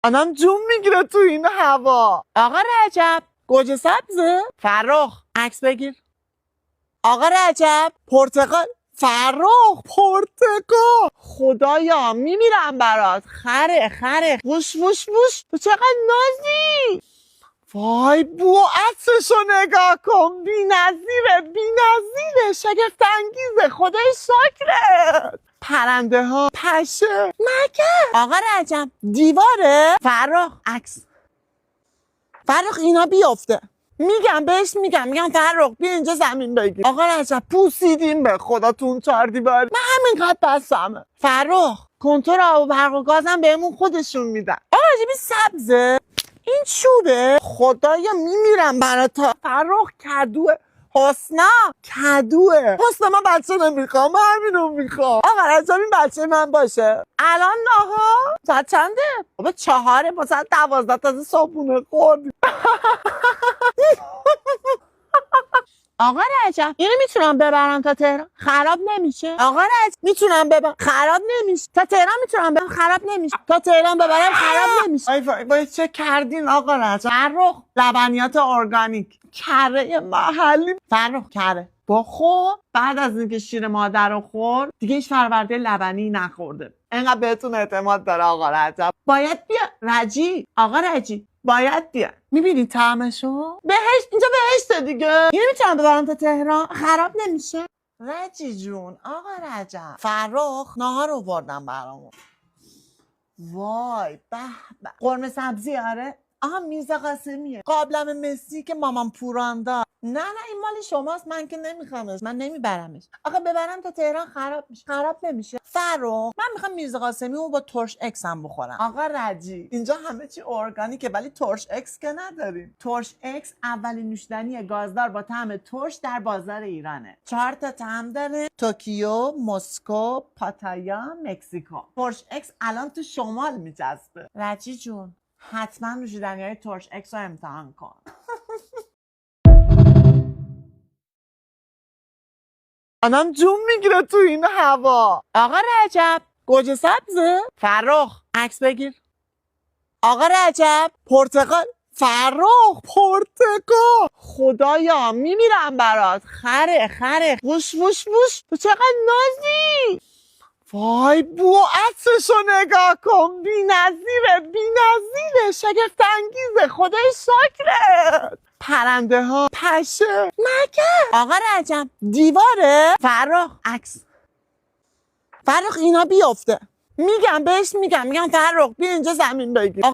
آدم جون میگیره تو این هوا. آقا رجب گوجه سبزه؟ فرخ عکس بگیر. آقا رجب پرتقال. فرخ پرتقال. خدایا میمیرم برات. خره ووش ووش ووش. تو چقدر نازی. وای بو عطرشو نگاه کن. بی نظیره شگفت انگیزه. خدای شاکرت. پرنده ها پشه مگه. آقا رجب دیواره. فرخ عکس. فرخ اینا بیافته. میگم فرخ بیا اینجا زمین بگیر. آقا رجب پوسیدیم به خداتون 4 دیواری. من همینقدر بسمه. فرخ کنتور آب و برق و گازم بهمون خودشون میدن. آقا رجب سبزه. این چوبه. خدایا میمیرم برات. فرخ کدوه. حسنا کدوه. حسنا من بچه نمیخوام. من همینو میخوام. آقا رجب این بچه من باشه. الان ناها ساعت چنده؟ بابا 4 با ساعت 12 تازه صبحونه خوردیم. آقا رجب اینو میتونم ببرم تا تهران خراب نمیشه؟ آقا رجب میتونم ببرم خراب نمیشه؟ تا تهران میتونم ببرم خراب نمیشه؟ تا تهران ببرم خراب نمیشه؟ وای چه کردین آقا رجب؟ فرخ لبنیات ارگانیک کره محلی. فرخ کره بخور. بعد از اینکه شیر مادر رو خورد دیگه هیچ فرورده لبنی نخورده. اینقدر بهتون اعتماد داره آقا رجب. باید بیا رجی. آقا رجی باید بیا. میبینی طعمشو؟ بهشت اینجا بهشته دیگه. اینو میتونم ببرم تا تهران خراب نمیشه؟ رجی جون آقا رجب فرخ ناهار رو بردم برامون. وای به به قرمه سبزی. آره آها میرزا قاسمیه. قابلمه مسی که مامان پوران داد. نه این مال شماست. من که نمیخوامش. من نمیبرمش. آخه ببرم تا تهران خراب میشه. خراب نمیشه. فرخ من میخوام میرزا قاسمی رو با ترش اکس هم بخورم. آقا رجی اینجا همه چی ارگانیکه ولی ترش اکس که نداریم. ترش اکس اولین نوشیدنی گازدار با طعم ترش در بازار ایرانه. 4 تا طعم داره. توکیو، مسکو، پاتایا، مکزیکو. ترش اکس الان تو شمال میچسبه. رجی جون حتما نوشیدنی‌های ترش اکس رو امتحان کن. آدم جون میگیره تو این هوا. آقا رجب گوجه سبزه؟ فرخ عکس بگیر. آقا رجب پرتقال. فرخ پرتقال. خدایا میمیرم برات. خره ووش ووش ووش. تو چقدر نازی. وای بو عطرشو نگاه کن. بی نظیره شگفت انگیزه. خدای شاکرت. پرنده ها پشه مگه. آقا رجب دیواره. فرخ عکس. فرخ اینا بیافته. میگم فرخ بیا اینجا زمین بگیر.